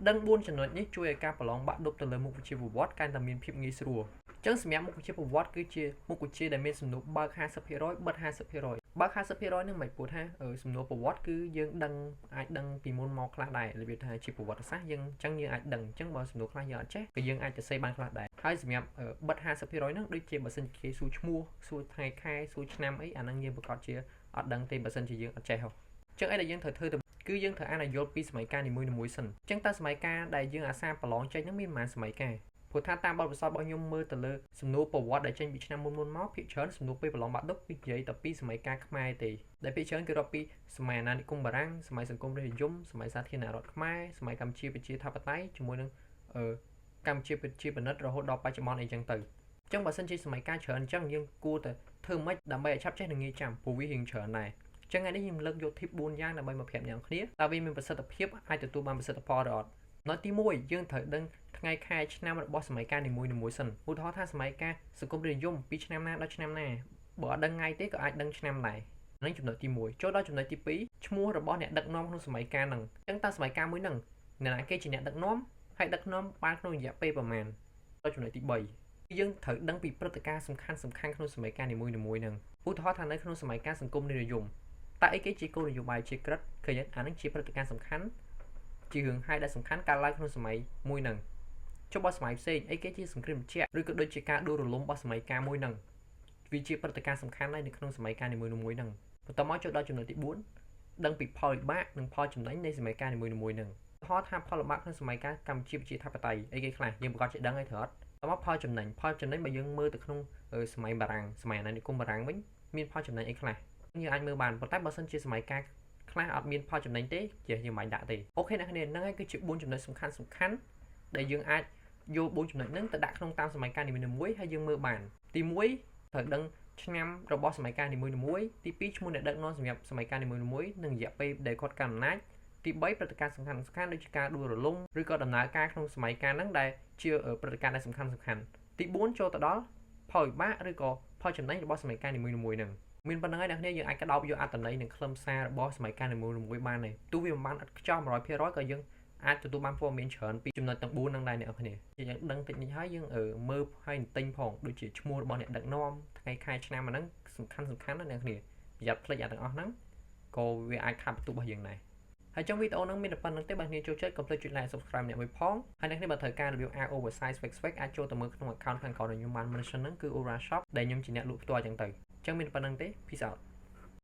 ដឹង4ចំណុចនេះជួយឲ្យការប្រឡងបាក់ឌុបទៅលើមុខវិជ្ជាប្រវត្តិកាន់តែមានភាពងាយស្រួលអញ្ចឹងសម្រាប់មុខវិជ្ជាប្រវត្តិគឺជាមុខវិជ្ជាដែលមានសំណួរបើក 50% បិទ 50% បើក 50% នឹងមិនពោលថាសំណួរប្រវត្តិគឺយើងដឹងអាចដឹងពីមុនមកខ្លះដែររបៀបថាជាប្រវត្តិសាស្ត្រយើងអញ្ចឹងយើងអាចដឹងអញ្ចឹងបើសំណួរខ្លះយើងអត់ចេះក៏យើងអាចទៅសេបានខ្លះដែរហើយសម្រាប់បិទ 50% ហ្នឹងដូចជាបើសិនគេសួរឈ្មោះសួរថ្ងៃខែសួរឆ្នាំអីអាហ្នឹងយើងប្រកាសជាអត់ដឹងទេបើសិនជាយើងអត់ចេះហ៎អញ្ចឹងអីដែលយើងត្រូវធ្វើទៅគឺយើងត្រូវអានឲ្យយល់ពីសម័យកាលនីមួយៗសិនអញ្ចឹងតើសម័យកាលដែលយើងអាសាប្រឡងចេញហ្នឹងមានប្រហែលសម័យកាលព្រោះថាតាមបទពិសោធន៍របស់ខ្ញុំមើលទៅលើសំណួរប្រវត្តិដែលចេញពីឆ្នាំមុនមកភាគច្រើនសំណួរពេលប្រឡងបាក់ឌុបគឺនិយាយតែពីសម័យកាលខ្មែរទេដែលភាគច្រើនគឺរាប់ពីសម័យអាណានិគមបារាំងសម័យសង្គមរាស្ត្រនិយមសម័យសាធារណរដ្ឋខ្មែរសម័យកម្ពុជាប្រជាធិបតេយ្យជាមួយនឹងកម្ពុជាប្រជាពិនិត្យរហូតដល់បច្ចុប្បន្នអីចឹងទៅអញ្ចឹងបើសិនជាសម័យកាលច្រើនអញ្ចឹងយើងគួរតែធ្វើម៉េចដើម្បីឲ្យឆាប់ចេះនិងងាយចាំព្រោះវារៀងច្រើនដែរចឹងថ្ងៃនេះខ្ញុំលើកយក tip 4 យ៉ាងដើម្បីមកប្រាប់អ្នកនរគ្នាតើវាមានប្រសិទ្ធភាពអាចទទួលបានប្រសិទ្ធផលឬអត់នៅទី1យើងត្រូវដឹងថ្ងៃខែឆ្នាំរបស់សម័យកាលនីមួយៗសិនឧទាហរណ៍ថាសម័យកាលសង្គមរាស្ត្រនិយមពីឆ្នាំណាដល់ឆ្នាំណាបើអត់ដឹងថ្ងៃទេក៏អាចដឹងឆ្នាំដែរនឹងចំណុចទី1ចូលដល់ចំណុចទី2ឈ្មោះរបស់អ្នកដឹកនាំក្នុងសម័យកាលហ្នឹងអញ្ចឹងតើសម័យកាលមួយហ្នឹងអ្នកណាគេជាអ្នកដឹកនាំហើយដឹកនាំបានក្នុងរយៈពេលប្រមាណដល់ចំណុចទី3យើងត្រូវដឹងពីព្រឹត្តិការណ៍សំខាន់ក្នុងសម័យកាលនីមួយៗហ្នឹងឧទាហរណ៍ថានៅក្នុងសម័យកាលសង្គមរាស្ត្រនិយមតើអីគេជាគោលនយោបាយជាក្រិតឃើញអានឹងជាព្រឹត្តិការណ៍សំខាន់ជារឿងហើយដែលសំខាន់កើតឡើងក្នុងសម័យមួយហ្នឹងចុះបើសម័យផ្សេងអីគេជាសង្គ្រាមត្រជាក់ឬក៏ដូចជាការដួលរលំរបស់សម័យកាលមួយហ្នឹងវាជាព្រឹត្តិការណ៍សំខាន់ហើយនៅក្នុងសម័យកាលនីមួយៗហ្នឹងបន្តមកចូលដល់ចំណុចទី4ដឹងពីផលវិបាកនិងផលចំណេញនៃសម័យកាលនីមួយៗហ្នឹងឧទាហរណ៍ថាផលវិបាកក្នុងសម័យកាលកម្ពុជាប្រជាធិបតេយ្យអីគេខ្លះយើងប្រកាសជាដឹងហើយត្រូវអត់តមកផលចំណេញបើយើងមើលទៅក្នុងសម័យបារាំងសម័យអាណានិគមបារាំងវិញមានផលចំណេញអីខ្លះយើងអាចមើលបានប៉ុន្តែបើសិនជាសម័យកាលខ្លះអត់មានផលចំណេញទេយើងមិនដាក់ទេអូខេអ្នកគ្នាហ្នឹងហើយគឺជា4ចំណុចសំខាន់ដែលយើងអាចយក4ចំណុចហ្នឹងទៅដាក់ក្នុងតាមសម័យកាលនីមួយៗហើយយើងមើលបានទី1ត្រូវដឹងឆ្នាំរបស់សម័យកាលនីមួយៗទី2ឈ្មោះអ្នកដឹកនាំសម្រាប់សម័យកាលនីមួយៗនិងរយៈពេលដែលគាត់កាន់អំណាចទី3ព្រឹត្តិការណ៍សំខាន់ដូចជាការដួលរលំឬក៏ដំណើរការក្នុងសម័យកាលហ្នឹងដែលជាព្រឹត្តិការណ៍ដែលសំខាន់ទី4ចូលទៅដល់ផលវិបាកឬក៏ផលចំណេញរបស់សម័យកាលនីមួយៗហ្នឹងមានប៉ុណ្្នឹងហើយអ្នកគ្នាយើងអាចកដោបយកអត្ថន័យនិងខ្លឹមសាររបស់សម័យកាលនីមួយៗបានទេទោះវាមិនបានឥតខ្ចោះ 100% ក៏យើងអាចទទួលបានព័ត៌មានច្រើនពីចំណុចទាំង4ហ្នឹងដែរអ្នកគ្នាយើងដឹងតិចនេះហើយយើងមើលហើយទិញផងដូចជាឈ្មោះរបស់អ្នកដឹកនាំថ្ងៃខែឆ្នាំហ្នឹងសំខាន់ណាស់អ្នកគ្នាប្រយ័ត្នភ្លេចអាទាំងអស់ហ្នឹងក៏វាអាចខាតបន្ទុករបស់យើងដែរហើយtrongវីដេអូហ្នឹងមានតែប៉ុណ្្នឹងទេបើអ្នកចូលចិត្តកុំភ្លេចចុច like subscribe អ្នកមួយផងហើយអ្នកគ្នាបើត្រូវការ review app oversize fake អាចចូលទៅមើលក្នុង account ខាងក្រោមដែលខ្ញុំបាន mention ហ្នឹងគឺ Aura Shop ដែលខ្ញុំជាអ្នកលក់ផ្ទាល់ចឹងទៅអញ្ចឹងមានប៉ុណ្្នឹងទេ peace out